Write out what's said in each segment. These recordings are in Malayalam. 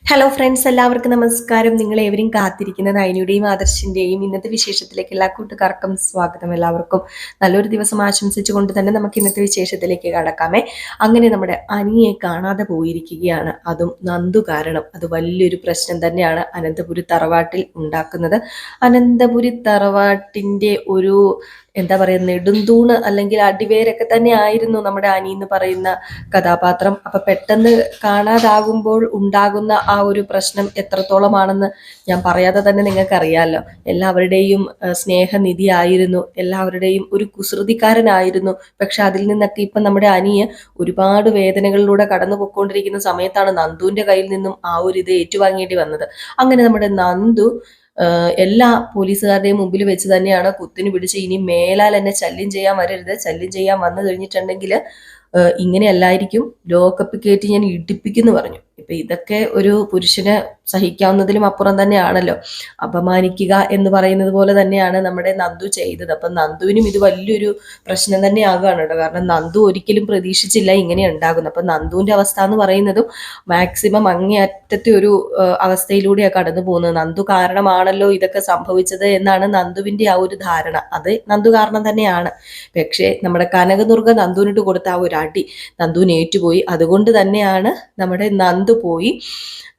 ഹലോ ഫ്രണ്ട്സ്, എല്ലാവർക്കും നമസ്കാരം. നിങ്ങൾ ഏവരും കാത്തിരിക്കുന്ന നയനയുടെയും ആദർശിന്റെയും ഇന്നത്തെ വിശേഷത്തിലേക്ക് എല്ലാ കൂട്ടുകാർക്കും സ്വാഗതം. എല്ലാവർക്കും നല്ലൊരു ദിവസം ആശംസിച്ചുകൊണ്ട് തന്നെ നമുക്ക് ഇന്നത്തെ വിശേഷത്തിലേക്ക് കടക്കാമേ. അങ്ങനെ നമ്മുടെ അനിയെ കാണാതെ പോയിരിക്കുകയാണ്. അതും നന്ദു കാരണം. അത് വലിയൊരു പ്രശ്നം തന്നെയാണ് അനന്തപുരി തറവാട്ടിൽ ഉണ്ടാക്കുന്നത്. അനന്തപുരി തറവാട്ടിന്റെ ഒരു എന്താ പറയുക, നെടുന്തൂണ് അല്ലെങ്കിൽ അടിവേരൊക്കെ തന്നെ ആയിരുന്നു നമ്മുടെ അനി എന്ന് പറയുന്ന കഥാപാത്രം. അപ്പൊ പെട്ടെന്ന് കാണാതാകുമ്പോൾ ഉണ്ടാകുന്ന ആ ഒരു പ്രശ്നം എത്രത്തോളമാണെന്ന് ഞാൻ പറയാതെ തന്നെ നിങ്ങൾക്ക് അറിയാമല്ലോ. എല്ലാവരുടെയും സ്നേഹനിധിയായിരുന്നു, എല്ലാവരുടെയും ഒരു കുസൃതിക്കാരനായിരുന്നു. പക്ഷെ അതിൽ നിന്നൊക്കെ ഇപ്പം നമ്മുടെ അനിയെ ഒരുപാട് വേദനകളിലൂടെ കടന്നു പൊയ്ക്കൊണ്ടിരിക്കുന്ന സമയത്താണ് നന്ദുവിന്റെ കയ്യിൽ നിന്നും ആ ഒരു ഇത് ഏറ്റുവാങ്ങേണ്ടി വന്നത്. അങ്ങനെ നമ്മുടെ നന്ദു എല്ലാ പോലീസുകാരുടെയും മുമ്പിൽ വെച്ച് തന്നെയാണ് കുത്തിന് പിടിച്ച് ഇനി മേലാൽ എന്നെ ശല്യം ചെയ്യാൻ വരരുത്, ശല്യം ചെയ്യാൻ വന്നു കഴിഞ്ഞിട്ടുണ്ടെങ്കിൽ ഇങ്ങനെയല്ലായിരിക്കും, ലോകകപ്പ് കയറ്റി ഞാൻ ഇടിപ്പിക്കുന്നു പറഞ്ഞു. ഇപ്പൊ ഇതൊക്കെ ഒരു പുരുഷന് സഹിക്കാവുന്നതിലും അപ്പുറം തന്നെയാണല്ലോ. അപമാനിക്കുക എന്ന് പറയുന്നത് പോലെ തന്നെയാണ് നമ്മുടെ നന്ദു ചെയ്തത്. അപ്പൊ നന്ദുവിനും ഇത് വലിയൊരു പ്രശ്നം തന്നെ ആകുകയാണ് കേട്ടോ. കാരണം നന്ദു ഒരിക്കലും പ്രതീക്ഷിച്ചില്ല ഇങ്ങനെ ഉണ്ടാകുന്നു. അപ്പൊ നന്ദുവിന്റെ അവസ്ഥ എന്ന് പറയുന്നതും മാക്സിമം അങ്ങേയറ്റത്തെ ഒരു അവസ്ഥയിലൂടെയാണ് കടന്നു പോകുന്നത്. നന്ദു കാരണമാണല്ലോ ഇതൊക്കെ സംഭവിച്ചത് എന്നാണ് നന്ദുവിന്റെ ആ ഒരു ധാരണ. അത് നന്ദു കാരണം തന്നെയാണ്. പക്ഷേ നമ്മുടെ കനകദുർഗ നന്ദുവിനിട്ട് കൊടുത്ത ആ ഒരു അടി നന്ദുവിന് ഏറ്റുപോയി. അതുകൊണ്ട് തന്നെയാണ് നമ്മുടെ നന്ദു പോയി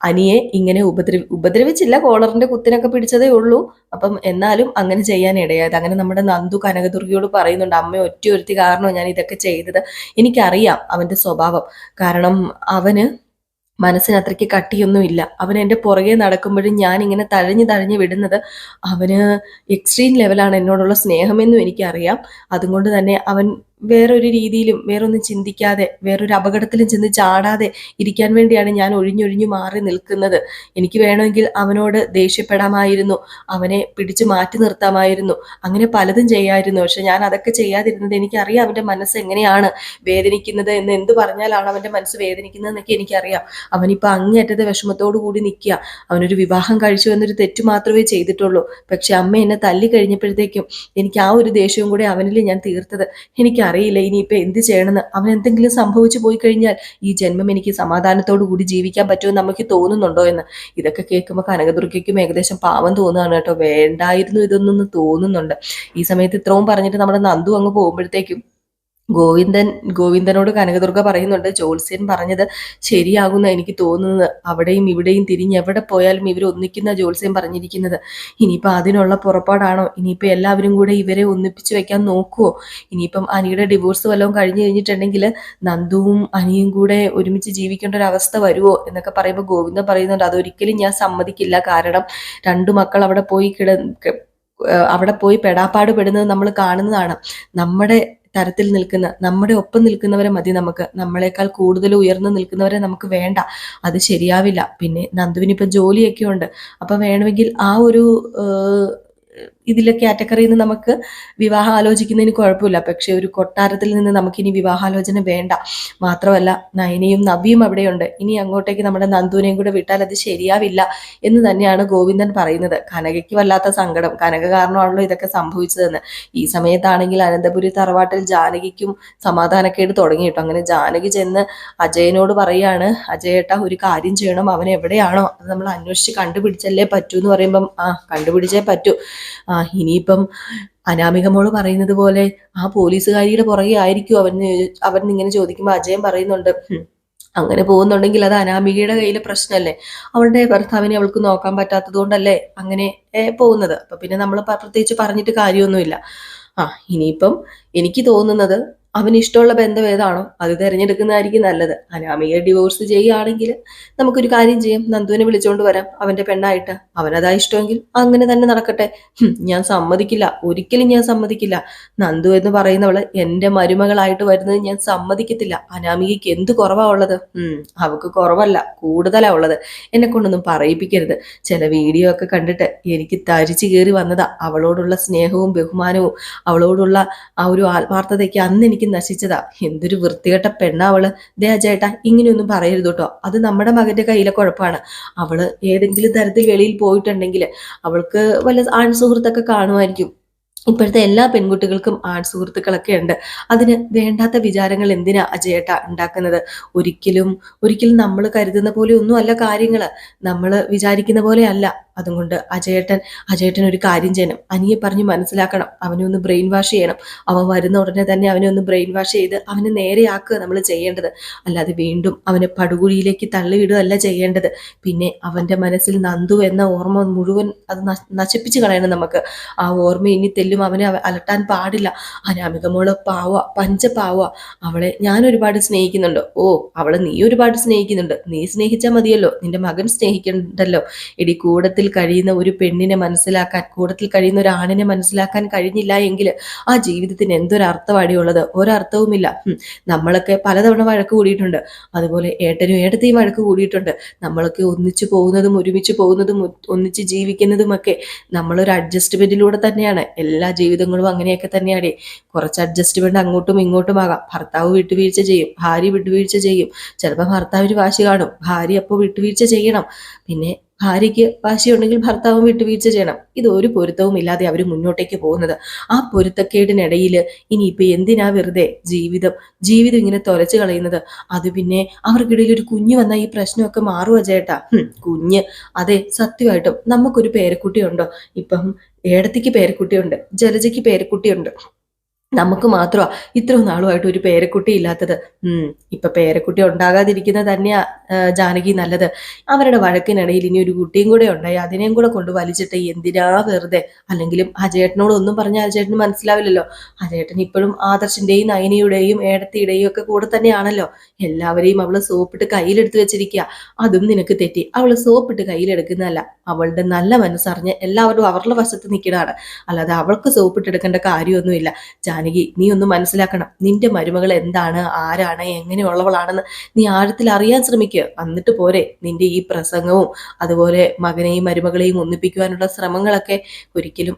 അനിയെ ഇങ്ങനെ ഉപദ്രവിച്ചില്ല, കോളറിന്റെ കുത്തിനൊക്കെ പിടിച്ചതേ ഉള്ളൂ. അപ്പം എന്നാലും അങ്ങനെ ചെയ്യാൻ ഇടയായത്. അങ്ങനെ നമ്മുടെ നന്ദു കനകദുർഗയോട് പറയുന്നുണ്ട്, അമ്മ ഒറ്റ ഒരുത്തി കാരണോ ഞാൻ ഇതൊക്കെ ചെയ്തത്. എനിക്കറിയാം അവന്റെ സ്വഭാവം. കാരണം അവന് മനസ്സിന് അത്രയ്ക്ക് കട്ടിയൊന്നുമില്ല. അവൻ എൻ്റെ പുറകെ നടക്കുമ്പോഴും ഞാൻ ഇങ്ങനെ തഴഞ്ഞു വിടുന്നത് അവന് എക്സ്ട്രീം ലെവലാണ് എന്നോടുള്ള സ്നേഹമെന്നും എനിക്കറിയാം. അതുകൊണ്ട് തന്നെ അവൻ വേറൊരു രീതിയിലും വേറൊന്നും ചിന്തിക്കാതെ വേറൊരു അപകടത്തിലും ചെന്ന് ചാടാതെ ഇരിക്കാൻ വേണ്ടിയാണ് ഞാൻ ഒഴിഞ്ഞൊഴിഞ്ഞു മാറി നിൽക്കുന്നത്. എനിക്ക് വേണമെങ്കിൽ അവനോട് ദേഷ്യപ്പെടാമായിരുന്നു, അവനെ പിടിച്ചു മാറ്റി നിർത്താമായിരുന്നു, അങ്ങനെ പലതും ചെയ്യാമായിരുന്നു. പക്ഷെ ഞാൻ അതൊക്കെ ചെയ്യാതിരുന്നത് എനിക്കറിയാം അവൻ്റെ മനസ്സ് എങ്ങനെയാണ് വേദനിക്കുന്നത് എന്ന്. എന്ത് പറഞ്ഞാലാണ് അവൻ്റെ മനസ്സ് വേദനിക്കുന്നത് എന്നൊക്കെ എനിക്കറിയാം. അവനിപ്പോൾ അങ്ങേയറ്റത്തെ വിഷമത്തോടു കൂടി നിൽക്കുക. അവനൊരു വിവാഹം കഴിച്ചു എന്നൊരു തെറ്റ് മാത്രമേ ചെയ്തിട്ടുള്ളൂ. പക്ഷെ അമ്മ എന്നെ തല്ലി കഴിഞ്ഞപ്പോഴത്തേക്കും എനിക്ക് ആ ഒരു ദേഷ്യവും കൂടെ അവനിൽ ഞാൻ തീർത്തത്. എനിക്കറിയില്ല ഇനിയിപ്പോൾ എന്ത് ചെയ്യണമെന്ന്. അവൻ എന്തെങ്കിലും സംഭവിച്ചു പോയി കഴിഞ്ഞാൽ ഈ ജന്മം എനിക്ക് സമാധാനത്തോടു കൂടി ജീവിക്കാൻ പറ്റുമെന്ന് നമുക്ക് തോന്നുന്നുണ്ടോ എന്ന്. ഇതൊക്കെ കേൾക്കുമ്പോൾ കനകദുർഗയ്ക്കും ഏകദേശം പാവം തോന്നുകയാണ് കേട്ടോ. വേണ്ടായിരുന്നു ഇതൊന്നും തോന്നുന്നുണ്ട്. ഈ സമയത്ത് ഇത്രയും പറഞ്ഞിട്ട് നമ്മുടെ നന്ദു അങ്ങ് പോകുമ്പോഴത്തേക്കും ഗോവിന്ദനോട് കനകദുർഗ പറയുന്നുണ്ട്, ജ്യോത്സ്യൻ പറഞ്ഞത് ശരിയാകുന്ന എനിക്ക് തോന്നുന്നത്. അവിടെയും ഇവിടെയും തിരിഞ്ഞ് എവിടെ പോയാലും ഇവർ ഒന്നിക്കുന്ന ജ്യോത്സ്യൻ പറഞ്ഞിരിക്കുന്നത്. ഇനിയിപ്പോൾ അതിനുള്ള പുറപ്പാടാണോ? ഇനിയിപ്പോൾ എല്ലാവരും കൂടെ ഇവരെ ഒന്നിപ്പിച്ച് വെക്കാൻ നോക്കുവോ? ഇനിയിപ്പം അനിയുടെ ഡിവോഴ്സ് വല്ലതും കഴിഞ്ഞു കഴിഞ്ഞിട്ടുണ്ടെങ്കിൽ നന്ദുവും അനിയും കൂടെ ഒരുമിച്ച് ജീവിക്കേണ്ട ഒരു അവസ്ഥ വരുമോ എന്നൊക്കെ പറയുമ്പോൾ ഗോവിന്ദൻ പറയുന്നുണ്ട്, അതൊരിക്കലും ഞാൻ സമ്മതിക്കില്ല. കാരണം രണ്ടു മക്കൾ അവിടെ പോയി പെടാപ്പാട് പെടുന്നത് നമ്മൾ കാണുന്നതാണ്. നമ്മുടെ തരത്തിൽ നിൽക്കുന്ന, നമ്മുടെ ഒപ്പം നിൽക്കുന്നവരെ മതി നമുക്ക്. നമ്മളെക്കാൾ കൂടുതൽ ഉയർന്നു നിൽക്കുന്നവരെ നമുക്ക് വേണ്ട. അത് ശരിയാവില്ല. പിന്നെ നന്ദുവിനിപ്പം ജോലിയൊക്കെ ഉണ്ട്. അപ്പൊ വേണമെങ്കിൽ ആ ഒരു ഇതിലെ കാറ്റഗറിയിൽ നിന്ന് നമുക്ക് വിവാഹം ആലോചിക്കുന്നതിന് കുഴപ്പമില്ല. പക്ഷെ ഒരു കൊട്ടാരത്തിൽ നിന്ന് നമുക്കിനി വിവാഹാലോചന വേണ്ട. മാത്രമല്ല നയനയും നവ്യയും അവിടെയുണ്ട്. ഇനി അങ്ങോട്ടേക്ക് നമ്മുടെ നന്ദുവിനെയും കൂടെ വിട്ടാൽ അത് ശരിയാവില്ല എന്ന് തന്നെയാണ് ഗോവിന്ദൻ പറയുന്നത്. കനകയ്ക്ക് വല്ലാത്ത സങ്കടം. കനക കാരണമാണല്ലോ ഇതൊക്കെ സംഭവിച്ചതെന്ന്. ഈ സമയത്താണെങ്കിൽ അനന്തപുരി തറവാട്ടിൽ ജാനകിക്കും സമാധാനക്കേട് തുടങ്ങി കേട്ടോ. അങ്ങനെ ജാനകി ചെന്ന് അജയനോട് പറയാണ്, അജയേട്ടാ ഒരു കാര്യം ചെയ്യണം, അവൻ എവിടെയാണോ അത് നമ്മൾ അന്വേഷിച്ച് കണ്ടുപിടിച്ചല്ലേ പറ്റൂ എന്ന് പറയുമ്പം കണ്ടുപിടിച്ചേ പറ്റൂ. ഇനിയിപ്പം അനാമിക മോള് പറയുന്നത് പോലെ ആ പോലീസുകാരിയുടെ പുറകെ ആയിരിക്കും അവൻ ഇങ്ങനെ ചോദിക്കുമ്പോൾ അജയൻ പറയുന്നുണ്ട്, അങ്ങനെ പോകുന്നുണ്ടെങ്കിൽ അത് അനാമികയുടെ കയ്യിലെ പ്രശ്നമല്ലേ. അവളുടെ ഭർത്താവിനെ അവൾക്ക് നോക്കാൻ പറ്റാത്തത് കൊണ്ടല്ലേ അങ്ങനെ പോകുന്നത്. അപ്പൊ പിന്നെ നമ്മൾ പ്രത്യേകിച്ച് പറഞ്ഞിട്ട് കാര്യമൊന്നുമില്ല. ഇനിയിപ്പം എനിക്ക് തോന്നുന്നത് അവന് ഇഷ്ടമുള്ള ബന്ധം ഏതാണോ അത് തിരഞ്ഞെടുക്കുന്നതായിരിക്കും നല്ലത്. അനാമികയെ ഡിവോഴ്സ് ചെയ്യുകയാണെങ്കിൽ നമുക്കൊരു കാര്യം ചെയ്യാം, നന്ദുവിനെ വിളിച്ചുകൊണ്ട് വരാം അവന്റെ പെണ്ണായിട്ട്. അവനതാ ഇഷ്ടമെങ്കിൽ അങ്ങനെ തന്നെ നടക്കട്ടെ. ഞാൻ സമ്മതിക്കില്ല, ഒരിക്കലും ഞാൻ സമ്മതിക്കില്ല. നന്ദു എന്ന് പറയുന്നവള് എന്റെ മരുമകളായിട്ട് വരുന്നത് ഞാൻ സമ്മതിക്കത്തില്ല. അനാമികയ്ക്ക് എന്ത് കുറവാ ഉള്ളത്? അവക്ക് കുറവല്ല, കൂടുതലാ ഉള്ളത്. എന്നെ കൊണ്ടൊന്നും പറയിപ്പിക്കരുത്. ചില വീഡിയോ ഒക്കെ കണ്ടിട്ട് എനിക്ക് തരിച്ചു കയറി വന്നതാ. അവളോടുള്ള സ്നേഹവും ബഹുമാനവും അവളോടുള്ള ആ ഒരു ആത്മാർത്ഥതയ്ക്ക് അന്ന് എനിക്ക് നശിച്ചതാ. എന്തൊരു വൃത്തികെട്ട പെണ്ണാ അവള്. ദേ അജേട്ടാ ഇങ്ങനെയൊന്നും പറയരുത് കേട്ടോ. അത് നമ്മുടെ മകന്റെ കയ്യിലെ കുഴപ്പമാണ്. അവള് ഏതെങ്കിലും തരത്തിൽ വെളിയിൽ പോയിട്ടുണ്ടെങ്കിൽ അവൾക്ക് വല്ല ആൺ സുഹൃത്തൊക്കെ കാണുമായിരിക്കും. ഇപ്പോഴത്തെ എല്ലാ പെൺകുട്ടികൾക്കും സുഹൃത്തുക്കളൊക്കെ ഉണ്ട്. അതിന് വേണ്ടാത്ത വിചാരങ്ങൾ എന്തിനാ അജയേട്ട ഉണ്ടാക്കുന്നത്? ഒരിക്കലും ഒരിക്കലും നമ്മൾ കരുതുന്ന പോലെ ഒന്നും അല്ല കാര്യങ്ങള്. നമ്മൾ വിചാരിക്കുന്ന പോലെ അല്ല. അതുകൊണ്ട് അജയേട്ടൻ ഒരു കാര്യം ചെയ്യണം. അനിയെ പറഞ്ഞ് മനസ്സിലാക്കണം. അവനെ ഒന്ന് ബ്രെയിൻ വാഷ് ചെയ്യണം. അവൻ വരുന്ന ഉടനെ തന്നെ അവനെ ഒന്ന് ബ്രെയിൻ വാഷ് ചെയ്ത് അവനെ നേരെയാക്കുക നമ്മൾ ചെയ്യേണ്ടത്. അല്ലാതെ വീണ്ടും അവനെ പടുകുഴിയിലേക്ക് തള്ളിവിടുകയല്ല ചെയ്യേണ്ടത്. പിന്നെ അവന്റെ മനസ്സിൽ നന്ദു എന്ന ഓർമ്മ മുഴുവൻ അത് നശിപ്പിച്ച് കളയണം നമുക്ക്. ആ ഓർമ്മ ഇനി തെല്ലും അവനെ അലട്ടാൻ പാടില്ല. അനാമിക മോള് പാവ, പഞ്ചപാവ. അവളെ ഞാൻ ഒരുപാട് സ്നേഹിക്കുന്നുണ്ട്. ഓ, അവളെ നീ ഒരുപാട് സ്നേഹിക്കുന്നുണ്ട്. നീ സ്നേഹിച്ചാൽ മതിയല്ലോ, നിന്റെ മകൻ സ്നേഹിക്കണ്ടല്ലോ. എടി, കൂടത്തിൽ കഴിയുന്ന ഒരു പെണ്ണിനെ മനസ്സിലാക്കാൻ, കൂടത്തിൽ കഴിയുന്ന ഒരു ആണിനെ മനസ്സിലാക്കാൻ കഴിഞ്ഞില്ല എങ്കിൽ ആ ജീവിതത്തിന് എന്തൊരർത്ഥമാടി ഉള്ളത്? ഒരർത്ഥവുമില്ല. നമ്മളൊക്കെ പലതവണ വഴക്ക് കൂടിയിട്ടുണ്ട്. അതുപോലെ ഏട്ടനും ഏട്ടത്തെയും വഴക്ക് കൂടിയിട്ടുണ്ട്. നമ്മളൊക്കെ ഒന്നിച്ചു പോകുന്നതും ഒരുമിച്ച് പോകുന്നതും ഒന്നിച്ച് ജീവിക്കുന്നതുമൊക്കെ നമ്മളൊരു അഡ്ജസ്റ്റ്മെന്റിലൂടെ തന്നെയാണ്. എല്ലാ ജീവിതങ്ങളും അങ്ങനെയൊക്കെ തന്നെയാണ്. കുറച്ച് അഡ്ജസ്റ്റ്മെന്റ് അങ്ങോട്ടും ഇങ്ങോട്ടും ആകാം. ഭർത്താവ് വിട്ടുവീഴ്ച ചെയ്യും, ഭാര്യ വിട്ടുവീഴ്ച ചെയ്യും. ചിലപ്പോൾ ഭർത്താവിന് വാശി കാണും, ഭാര്യ അപ്പോൾ വിട്ടുവീഴ്ച ചെയ്യണം. പിന്നെ ഭാര്യയ്ക്ക് വാശിയുണ്ടെങ്കിൽ ഭർത്താവും വിട്ടുവീഴ്ച ചെയ്യണം. ഇത് ഒരു പൊരുത്തവും ഇല്ലാതെ അവർ മുന്നോട്ടേക്ക് പോകുന്നത്. ആ പൊരുത്തക്കേടിനിടയിൽ ഇനിയിപ്പോൾ എന്തിനാ വെറുതെ ജീവിതം ജീവിതം ഇങ്ങനെ തൊലച്ചു കളയുന്നത്? അത് പിന്നെ അവർക്കിടയിൽ ഒരു കുഞ്ഞ് വന്നാൽ ഈ പ്രശ്നമൊക്കെ മാറുക ചേട്ടാ. കുഞ്ഞ്, അതെ, സത്യമായിട്ടും നമുക്കൊരു പേരക്കുട്ടിയുണ്ടോ? ഇപ്പം ഏടത്തിക്ക് പേരക്കുട്ടിയുണ്ട്, ജലജയ്ക്ക് പേരക്കുട്ടിയുണ്ട്. നമുക്ക് മാത്രമാ ഇത്രയും നാളുമായിട്ട് ഒരു പേരക്കുട്ടി ഇല്ലാത്തത്. ഇപ്പൊ പേരക്കുട്ടി ഉണ്ടാകാതിരിക്കുന്നത് തന്നെയാ ജാനകി നല്ലത്. അവരുടെ വഴക്കിനിടയിൽ ഇനി ഒരു കുട്ടിയും കൂടെ ഉണ്ടായി അതിനെയും കൂടെ കൊണ്ട് വലിച്ചിട്ട് എന്തിനാ വെറുതെ? അല്ലെങ്കിലും അജയേട്ടനോട് ഒന്നും പറഞ്ഞാൽ അജയേട്ടന് മനസ്സിലാവില്ലല്ലോ. അജയേട്ടൻ ഇപ്പോഴും ആദർശിന്റെയും നയനിയുടെയും ഏടത്തിയുടെയും ഒക്കെ കൂടെ തന്നെയാണല്ലോ. എല്ലാവരെയും അവള് സോപ്പിട്ട് കയ്യിലെടുത്ത് വെച്ചിരിക്കുക. അതും നിനക്ക് തെറ്റി. അവള് സോപ്പിട്ട് കയ്യിലെടുക്കുന്നതല്ല, അവളുടെ നല്ല മനസ്സറിഞ്ഞ് എല്ലാവരും അവരുടെ വശത്ത് നിൽക്കണതാണ്. അല്ലാതെ അവൾക്ക് സോപ്പിട്ടെടുക്കേണ്ട കാര്യമൊന്നുമില്ല. ജാനകി, നീ ഒന്ന് മനസ്സിലാക്കണം. നിന്റെ മരുമകൾ എന്താണ്, ആരാണ്, എങ്ങനെയുള്ളവളാണെന്ന് നീ ആഴത്തിൽ അറിയാൻ ശ്രമിക്കുക. എന്നിട്ട് പോരെ നിന്റെ ഈ പ്രസംഗവും അതുപോലെ മകനെയും മരുമകളെയും ഒന്നിപ്പിക്കുവാനുള്ള ശ്രമങ്ങളൊക്കെ. ഒരിക്കലും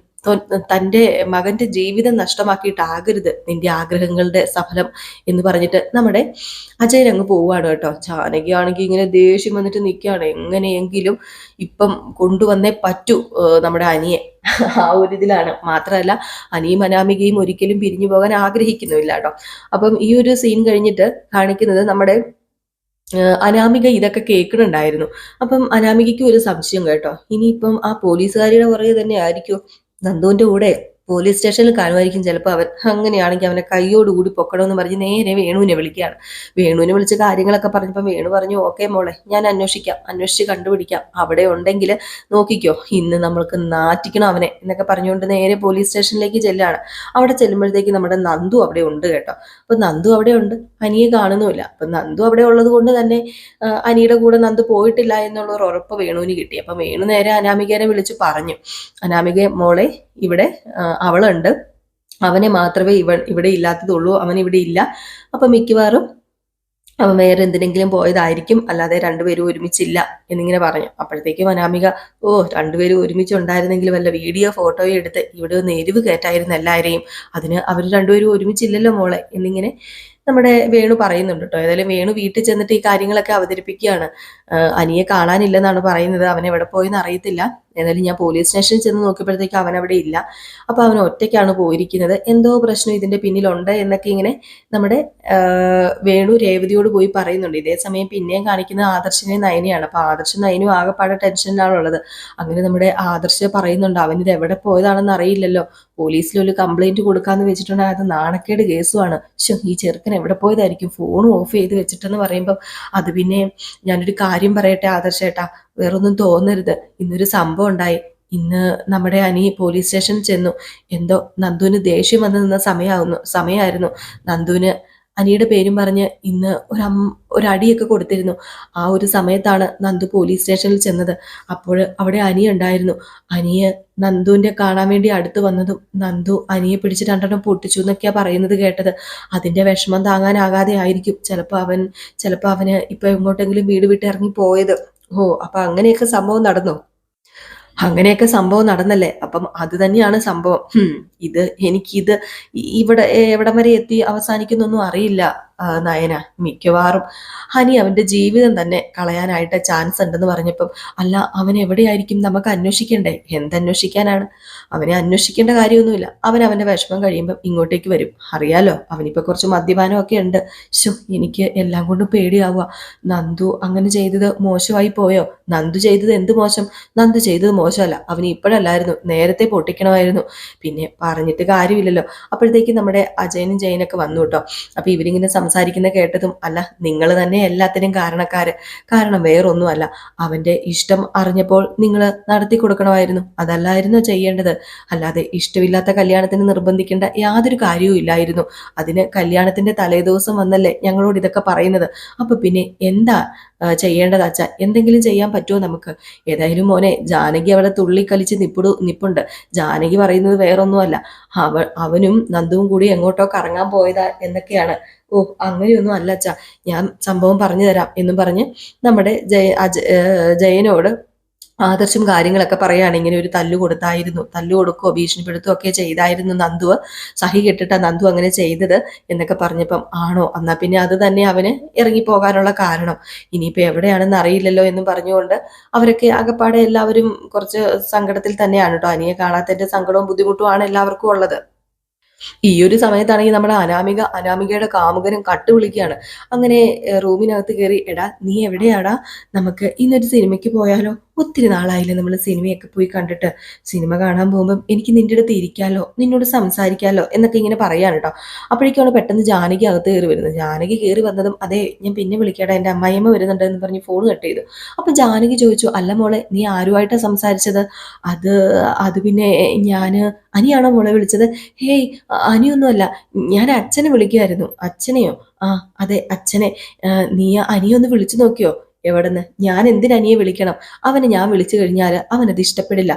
തൻ്റെ മകന്റെ ജീവിതം നഷ്ടമാക്കിയിട്ടാകരുത് നിന്റെ ആഗ്രഹങ്ങളുടെ സഫലം എന്ന് പറഞ്ഞിട്ട് നമ്മുടെ അജയൻ അങ്ങ് പോവുകയാണ് കേട്ടോ. ജാനകി ആണെങ്കിൽ ഇങ്ങനെ ദേഷ്യം വന്നിട്ട് നിൽക്കുകയാണ്. എങ്ങനെയെങ്കിലും ഇപ്പം കൊണ്ടുവന്നേ പറ്റൂ നമ്മുടെ അനിയെ. ആ ഒരു ഇതിലാണ്. മാത്രമല്ല, അനിയും അനാമികയും ഒരിക്കലും പിരിഞ്ഞു പോകാൻ ആഗ്രഹിക്കുന്നില്ല കേട്ടോ. അപ്പം ഈ ഒരു സീൻ കഴിഞ്ഞിട്ട് കാണിക്കുന്നത് നമ്മുടെ അനാമിക ഇതൊക്കെ കേൾക്കുന്നുണ്ടായിരുന്നു. അപ്പം അനാമികയ്ക്കും ഒരു സംശയം കേട്ടോ. ഇനിയിപ്പം ആ പോലീസുകാരിയുടെ പുറകെ തന്നെ ആയിരിക്കും നന്ദുവിന്റെ കൂടെ പോലീസ് സ്റ്റേഷനിൽ കാണുമായിരിക്കും ചിലപ്പോൾ അവൻ. അങ്ങനെയാണെങ്കിൽ അവനെ കൈയോടുകൂടി പൊക്കണമെന്ന് പറഞ്ഞ് നേരെ വേണുവിനെ വിളിക്കുകയാണ്. വേണുവിനെ വിളിച്ച് കാര്യങ്ങളൊക്കെ പറഞ്ഞപ്പോൾ വേണു പറഞ്ഞു, ഓക്കെ മോളെ, ഞാൻ അന്വേഷിക്കാം, അന്വേഷിച്ച് കണ്ടുപിടിക്കാം. അവിടെ ഉണ്ടെങ്കിൽ നോക്കിക്കോ, ഇന്ന് നമ്മൾക്ക് നാറ്റിക്കണം അവനെ എന്നൊക്കെ പറഞ്ഞുകൊണ്ട് നേരെ പോലീസ് സ്റ്റേഷനിലേക്ക് ചെല്ലുകയാണ്. അവിടെ ചെല്ലുമ്പോഴത്തേക്ക് നമ്മുടെ നന്ദു അവിടെ ഉണ്ട് കേട്ടോ. അപ്പൊ നന്ദു അവിടെ ഉണ്ട്, അനിയെ കാണുന്നുമില്ല. അപ്പൊ നന്ദു അവിടെ ഉള്ളത് കൊണ്ട് തന്നെ അനിയുടെ കൂടെ നന്ദു പോയിട്ടില്ല എന്നുള്ള ഒരു ഉറപ്പ് വേണുവിന് കിട്ടി. അപ്പൊ വേണു നേരെ അനാമികനെ വിളിച്ച് പറഞ്ഞു, അനാമിക മോളെ, ഇവിടെ അവളുണ്ട്, അവനെ മാത്രമേ ഇവിടെ ഇല്ലാത്തതുള്ളൂ, അവൻ ഇവിടെ ഇല്ല. അപ്പൊ മിക്കവാറും അവൻ വേറെ എന്തിനെങ്കിലും പോയതായിരിക്കും, അല്ലാതെ രണ്ടുപേരും ഒരുമിച്ചില്ല എന്നിങ്ങനെ പറഞ്ഞു. അപ്പോഴത്തേക്കും അനാമിക, ഓ, രണ്ടുപേരും ഒരുമിച്ചുണ്ടായിരുന്നെങ്കിൽ വല്ല വീഡിയോ ഫോട്ടോയോ എടുത്ത് ഇവിടെ ഒന്ന് എരിവ് കയറ്റായിരുന്നു എല്ലാവരെയും. അതിന് അവർ രണ്ടുപേരും ഒരുമിച്ചില്ലല്ലോ മോളെ എന്നിങ്ങനെ നമ്മുടെ വേണു പറയുന്നുണ്ട് കേട്ടോ. ഏതായാലും വേണു വീട്ടിൽ ചെന്നിട്ട് ഈ കാര്യങ്ങളൊക്കെ അവതരിപ്പിക്കുകയാണ്. അനിയെ കാണാനില്ലെന്നാണ് പറയുന്നത്, അവൻ എവിടെ പോയെന്ന് അറിയത്തില്ല. ഏതായാലും ഞാൻ പോലീസ് സ്റ്റേഷനിൽ ചെന്ന് നോക്കിയപ്പോഴത്തേക്ക് അവൻ അവിടെ ഇല്ല. അപ്പൊ അവൻ ഒറ്റയ്ക്കാണ് പോയിരിക്കുന്നത്. എന്തോ പ്രശ്നം ഇതിന്റെ പിന്നിലുണ്ട് എന്നൊക്കെ ഇങ്ങനെ നമ്മുടെ വേണു രേവതിയോട് പോയി പറയുന്നുണ്ട്. ഇതേ സമയം പിന്നെയും കാണിക്കുന്നത് ആദർശിനെ നയനെയാണ്. അപ്പൊ ആദർശം നയനും ആകെപ്പാടെ ടെൻഷനിലാണുള്ളത്. അങ്ങനെ നമ്മുടെ ആദർശ് പറയുന്നുണ്ട്, അവനിത് എവിടെ പോയതാണെന്ന് അറിയില്ലല്ലോ, പോലീസിലൊരു കംപ്ലൈന്റ് കൊടുക്കാന്ന് വെച്ചിട്ടുണ്ടെങ്കിൽ അത് നാണക്കേട് കേസുമാണ്. ഈ ചെറുക്കൻ എവിടെ പോയതായിരിക്കും, ഫോൺ ഓഫ് ചെയ്ത് വെച്ചിട്ടെന്ന് പറയുമ്പോൾ, അത് പിന്നെ ഞാനൊരു കാര്യം പറയട്ടെ ആദർശേട്ടാ, വേറൊന്നും തോന്നരുത്. ഇന്നൊരു സംഭവം ഉണ്ടായി. ഇന്ന് നമ്മുടെ അനി പോലീസ് സ്റ്റേഷനിൽ ചെന്നു. എന്തോ നന്ദുവിന് ദേഷ്യം വന്ന് നിന്ന സമയമായിരുന്നു. നന്ദുവിന് അനിയുടെ പേരും പറഞ്ഞ് ഇന്ന് ഒരടിയൊക്കെ കൊടുത്തിരുന്നു. ആ ഒരു സമയത്താണ് നന്ദു പോലീസ് സ്റ്റേഷനിൽ ചെന്നത്. അപ്പോൾ അവിടെ അനിയ ഉണ്ടായിരുന്നു. അനിയ നന്ദുവിന്റെ കാണാൻ വേണ്ടി അടുത്ത് വന്നതും നന്ദു അനിയെ പിടിച്ച് രണ്ടെണ്ണം പൊട്ടിച്ചു എന്നൊക്കെയാ പറയുന്നത് കേട്ടത്. അതിന്റെ വിഷമം താങ്ങാനാകാതെ ആയിരിക്കും ചിലപ്പോ അവന് ഇപ്പൊ എങ്ങോട്ടെങ്കിലും വീട് വിട്ട് ഇറങ്ങി പോയത്. ഓ, അപ്പൊ അങ്ങനെയൊക്കെ സംഭവം നടന്നല്ലേ? അപ്പം അത് തന്നെയാണ് സംഭവം. എനിക്കിത് ഇവിടെ എവിടം വരെ എത്തി അവസാനിക്കുന്നൊന്നും അറിയില്ല നയന. മിക്കവാറും ഹനി അവന്റെ ജീവിതം തന്നെ കളയാനായിട്ട് ചാൻസ് ഉണ്ടെന്ന് പറഞ്ഞപ്പം, അല്ല അവൻ എവിടെയായിരിക്കും, നമുക്ക് അന്വേഷിക്കണ്ടേ? എന്തന്വേഷിക്കാനാണ്? അവനെ അന്വേഷിക്കേണ്ട കാര്യമൊന്നുമില്ല. അവൻ അവന്റെ വിഷമം കഴിയുമ്പം ഇങ്ങോട്ടേക്ക് വരും. അറിയാലോ, അവനിപ്പോ കുറച്ച് മദ്യപാനമൊക്കെ ഉണ്ട്. ശോ, എനിക്ക് എല്ലാം കൊണ്ടും പേടിയാവുക. നന്ദു അങ്ങനെ ചെയ്തത് മോശമായി പോയോ? നന്ദു ചെയ്തത് എന്ത് മോശം? നന്ദു ചെയ്തത് മോശമല്ല, അവന് ഇപ്പോഴല്ലായിരുന്നു, നേരത്തെ പൊട്ടിക്കണമായിരുന്നു. പിന്നെ പറഞ്ഞിട്ട് കാര്യമില്ലല്ലോ. അപ്പോഴത്തേക്ക് നമ്മുടെ അജയനും ജയനൊക്കെ വന്നു കേട്ടോ. അപ്പൊ ഇവരിങ്ങനെ സംസാരിക്കുന്ന കേട്ടതും, അല്ല നിങ്ങൾ തന്നെ എല്ലാത്തിനും കാരണക്കാര്. കാരണം വേറൊന്നുമല്ല, അവന്റെ ഇഷ്ടം അറിഞ്ഞപ്പോൾ നിങ്ങൾ നടത്തി കൊടുക്കണമായിരുന്നു. അതല്ലായിരുന്നോ ചെയ്യേണ്ടത്? അല്ലാതെ ഇഷ്ടമില്ലാത്ത കല്യാണത്തിന് നിർബന്ധിക്കേണ്ട യാതൊരു കാര്യവും ഇല്ലായിരുന്നു. അതിന് കല്യാണത്തിന്റെ തലേദിവസം വന്നല്ലേ ഞങ്ങളോട് ഇതൊക്കെ പറയുന്നത്. അപ്പൊ പിന്നെ എന്താ ചെയ്യേണ്ടത് അച്ഛാ? എന്തെങ്കിലും ചെയ്യാൻ പറ്റുമോ നമുക്ക്? ഏതായാലും മോനെ, ജാനകി അവിടെ തുള്ളിക്കളിച്ച് നിപ്പുണ്ട്. ജാനകി പറയുന്നത് വേറൊന്നുമല്ല, അവനും നന്ദുവും കൂടി എങ്ങോട്ടോ കറങ്ങാൻ പോയതാ എന്നൊക്കെയാണ്. ഓ, അങ്ങനെയൊന്നും അല്ല അച്ഛാ, ഞാൻ സംഭവം പറഞ്ഞു തരാം എന്നും പറഞ്ഞ് നമ്മുടെ ജയനോട് ആദർശം കാര്യങ്ങളൊക്കെ പറയാണ്. ഇങ്ങനെ ഒരു തല്ലു കൊടുക്കുകയോ ഭീഷണിപ്പെടുത്തുകയോ ഒക്കെ ചെയ്തായിരുന്നു നന്ദു. സഹി കെട്ടിട്ട നന്ദു അങ്ങനെ ചെയ്തത് എന്നൊക്കെ പറഞ്ഞപ്പം, ആണോ, എന്നാ പിന്നെ അത് തന്നെ അവന് ഇറങ്ങിപ്പോകാനുള്ള കാരണം. ഇനിയിപ്പോ എവിടെയാണെന്ന് അറിയില്ലല്ലോ എന്നും പറഞ്ഞുകൊണ്ട് അവരൊക്കെ ആകപ്പാടെ എല്ലാവരും കുറച്ച് സങ്കടത്തിൽ തന്നെയാണ് കേട്ടോ. അനിയെ കാണാത്തതിന്റെ സങ്കടവും ബുദ്ധിമുട്ടുമാണ് എല്ലാവർക്കും ഉള്ളത്. ഈ ഒരു സമയത്താണെങ്കിൽ നമ്മുടെ അനാമികയുടെ കാമുകനും കട്ട് വിളിക്കുകയാണ്. അങ്ങനെ റൂമിനകത്ത് കയറി, എടാ നീ എവിടെയാടാ, നമുക്ക് ഇന്നൊരു സിനിമയ്ക്ക് പോയാലോ? ഒത്തിരി നാളായില്ലേ നമ്മൾ സിനിമയൊക്കെ പോയി കണ്ടിട്ട്. സിനിമ കാണാൻ പോകുമ്പം എനിക്ക് നിന്റെ അടുത്ത് ഇരിക്കാലോ, നിന്നോട് സംസാരിക്കാലോ എന്നൊക്കെ ഇങ്ങനെ പറയാണ് കേട്ടോ. അപ്പോഴേക്കാണ് പെട്ടെന്ന് ജാനകി അകത്ത് കയറി വരുന്നത്. ജാനകി കയറി വന്നതും, അതെ ഞാൻ പിന്നെ വിളിക്കാടാ, എൻ്റെ അമ്മായിയമ്മ വരുന്നുണ്ട് എന്ന് പറഞ്ഞ് ഫോൺ കട്ട് ചെയ്തു. അപ്പൊ ജാനകി ചോദിച്ചു, അല്ല മോളെ, നീ ആരുമായിട്ടാണ് സംസാരിച്ചത്? അത് അത് പിന്നെ ഞാന് അനിയാണോ മോളെ വിളിച്ചത്? ഹേയ്, അനിയൊന്നുമല്ല, ഞാൻ അച്ഛനെ വിളിക്കുമായിരുന്നു. അച്ഛനെയോ? ആ അതെ, അച്ഛനെ. നീ അനിയൊന്ന് വിളിച്ചു നോക്കിയോ? എവിടെന്ന്? ഞാൻ എന്തിനനിയെ വിളിക്കണം? അവനെ ഞാൻ വിളിച്ചു കഴിഞ്ഞാൽ അവനത് ഇഷ്ടപ്പെടില്ല.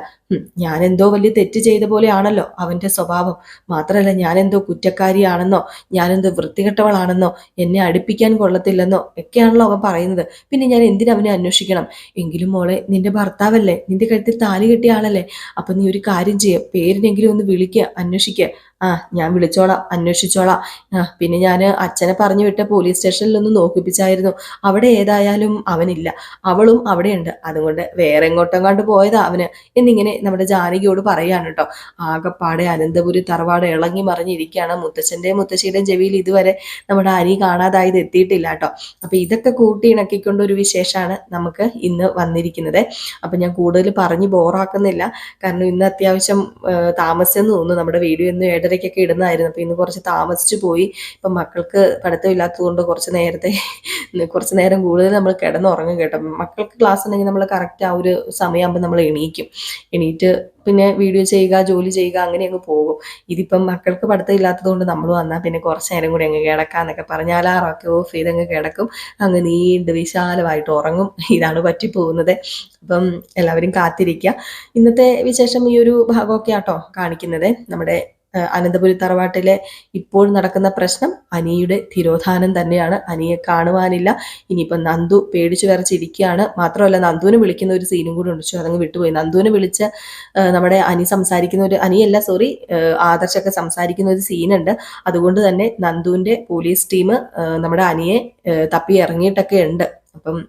ഞാൻ എന്തോ വലിയ തെറ്റ് ചെയ്ത പോലെയാണല്ലോ അവന്റെ സ്വഭാവം. മാത്രമല്ല, ഞാൻ എന്തോ കുറ്റക്കാരിയാണെന്നോ, ഞാനെന്തോ വൃത്തികെട്ടവളാണെന്നോ, എന്നെ അടുപ്പിക്കാൻ കൊള്ളത്തില്ലെന്നോ ഒക്കെയാണല്ലോ അവൻ പറയുന്നത്. പിന്നെ ഞാൻ എന്തിനവനെ അന്വേഷിക്കണം? എങ്കിലും മോളെ, നിന്റെ ഭർത്താവല്ലേ, നിന്റെ കഴുത്തിൽ താലി കെട്ടിയ ആളല്ലേ? അപ്പൊ നീ ഒരു കാര്യം ചെയ്യ, പേരിനെങ്കിലും ഒന്ന് വിളിക്കുക, അന്വേഷിക്കുക. ആ, ഞാൻ വിളിച്ചോളാം, അന്വേഷിച്ചോളാം. പിന്നെ ഞാൻ അച്ഛനെ പറഞ്ഞു വിട്ട പോലീസ് സ്റ്റേഷനിലൊന്ന് നോക്കിപ്പിച്ചായിരുന്നു. അവിടെ ഏതായാലും അവനില്ല, അവളും അവിടെയുണ്ട്. അതുകൊണ്ട് വേറെ എങ്ങോട്ടെങ്ങാണ്ട് പോയതാ അവന് എന്നിങ്ങനെ നമ്മുടെ ജാനകിയോട് പറയാണ് കേട്ടോ. ആകപ്പാടെ അനന്തപുരി തറവാട് ഇളങ്ങി മറിഞ്ഞിരിക്കുകയാണ്. മുത്തച്ഛൻ്റെയും മുത്തശ്ശിയുടെയും ചെവിയിൽ ഇതുവരെ നമ്മുടെ അരി കാണാതായത് എത്തിയിട്ടില്ല കേട്ടോ. അപ്പൊ ഇതൊക്കെ കൂട്ടി ഇണക്കിക്കൊണ്ട ഒരു വിശേഷമാണ് നമുക്ക് ഇന്ന് വന്നിരിക്കുന്നത്. അപ്പൊ ഞാൻ കൂടുതൽ പറഞ്ഞ് ബോറാക്കുന്നില്ല, കാരണം ഇന്ന് അത്യാവശ്യം താമസിച്ചെന്ന് തോന്നുന്നു. നമ്മുടെ വീഡിയോ ഇന്ന് 7:30-ക്കൊക്കെ ഇടുന്നതായിരുന്നു. അപ്പൊ ഇന്ന് കുറച്ച് താമസിച്ചു പോയി. ഇപ്പം മക്കൾക്ക് പഠിത്തമില്ലാത്തതുകൊണ്ട് കുറച്ച് നേരം കൂടുതൽ നമ്മൾ കിടന്നുറങ്ങും കേട്ടോ. മക്കൾക്ക് ക്ലാസ് ഉണ്ടെങ്കിൽ നമ്മൾ കറക്റ്റ് ആ ഒരു സമയമാകുമ്പോൾ നമ്മൾ എണീറ്റ് പിന്നെ വീഡിയോ ചെയ്യുക, ജോലി ചെയ്യുക, അങ്ങനെ അങ്ങ് പോകും. ഇതിപ്പം മക്കൾക്ക് പഠിത്തം ഇല്ലാത്തതുകൊണ്ട് നമ്മൾ വന്നാൽ പിന്നെ കുറച്ച് നേരം കൂടി അങ്ങ് കിടക്കാന്നൊക്കെ പറഞ്ഞ് അലാറൊക്കെ ഓഫ് ചെയ്തങ്ങ് കിടക്കും. അങ്ങ് നീണ്ട് വിശാലമായിട്ട് ഉറങ്ങും. ഇതാണ് പറ്റിപ്പോകുന്നത്. അപ്പം എല്ലാവരും കാത്തിരിക്കുക. ഇന്നത്തെ വിശേഷം ഈ ഒരു ഭാഗമൊക്കെ ആട്ടോ കാണിക്കുന്നത്. നമ്മുടെ അനന്തപുരി തറവാട്ടിലെ ഇപ്പോൾ നടക്കുന്ന പ്രശ്നം അനിയുടെ തിരോധാനം തന്നെയാണ്. അനിയെ കാണുവാനില്ല. ഇനിയിപ്പം നന്ദു പേടിച്ചു വിറച്ചിരിക്കുകയാണ്. മാത്രമല്ല, നന്ദുവിനെ വിളിക്കുന്ന ഒരു സീനും കൂടി ഉണ്ട്. അതങ്ങ് വിട്ടുപോയി. നന്ദുവിനെ വിളിച്ച് നമ്മുടെ അനി സംസാരിക്കുന്ന ഒരു, അനിയല്ല സോറി, ആദർശൊക്കെ സംസാരിക്കുന്ന ഒരു സീനുണ്ട്. അതുകൊണ്ട് തന്നെ നന്ദുവിന്റെ പോലീസ് ടീം നമ്മുടെ അനിയെ തപ്പി ഇറങ്ങിയിട്ടൊക്കെ ഉണ്ട്. അപ്പം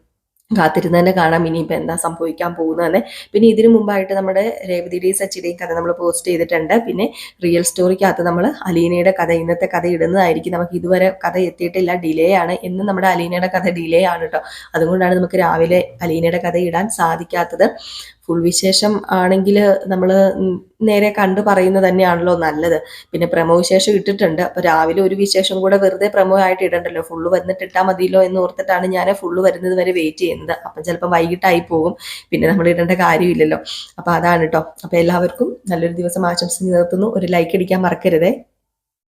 കാത്തിരുന്ന് തന്നെ കാണാം ഇനിയിപ്പോൾ എന്താ സംഭവിക്കാൻ പോകുന്നതെന്ന്. പിന്നെ ഇതിനു മുമ്പായിട്ട് നമ്മുടെ രേവതിയുടെയും സച്ചിയുടെയും കഥ നമ്മൾ പോസ്റ്റ് ചെയ്തിട്ടുണ്ട്. പിന്നെ റിയൽ സ്റ്റോറിക്കകത്ത് നമ്മൾ അലീനയുടെ കഥ, ഇന്നത്തെ കഥ ഇടുന്നതായിരിക്കും. നമുക്ക് ഇതുവരെ കഥ എത്തിയിട്ടില്ല, ഡിലേ ആണ്. ഇന്ന് നമ്മുടെ അലീനയുടെ കഥ ഡിലേ ആണ് കേട്ടോ. അതുകൊണ്ടാണ് നമുക്ക് രാവിലെ അലീനയുടെ കഥ ഇടാൻ സാധിക്കാത്തത്. ഫുൾ വിശേഷം ആണെങ്കിൽ നമ്മൾ നേരെ കണ്ടു പറയുന്നത് തന്നെയാണല്ലോ നല്ലത്. പിന്നെ പ്രമോ വിശേഷം ഇട്ടിട്ടുണ്ട്. അപ്പോൾ രാവിലെ ഒരു വിശേഷം കൂടെ വെറുതെ പ്രമോ ആയിട്ട് ഇടണ്ടല്ലോ, ഫുള്ള് വന്നിട്ട് ഇട്ടാൽ മതിയല്ലോ എന്ന് ഓർത്തിട്ടാണ് ഞാൻ ഫുള്ള് വരുന്നത് വരെ വെയിറ്റ് ചെയ്യുന്നത്. അപ്പം ചിലപ്പോൾ വൈകിട്ടായി പോകും, പിന്നെ നമ്മൾ ഇടേണ്ട കാര്യമില്ലല്ലോ. അപ്പോൾ അതാണ് കേട്ടോ. അപ്പോൾ എല്ലാവർക്കും നല്ലൊരു ദിവസം ആശംസിച്ച് നിർത്തുന്നു. ഒരു ലൈക്ക് അടിക്കാൻ മറക്കരുതേ.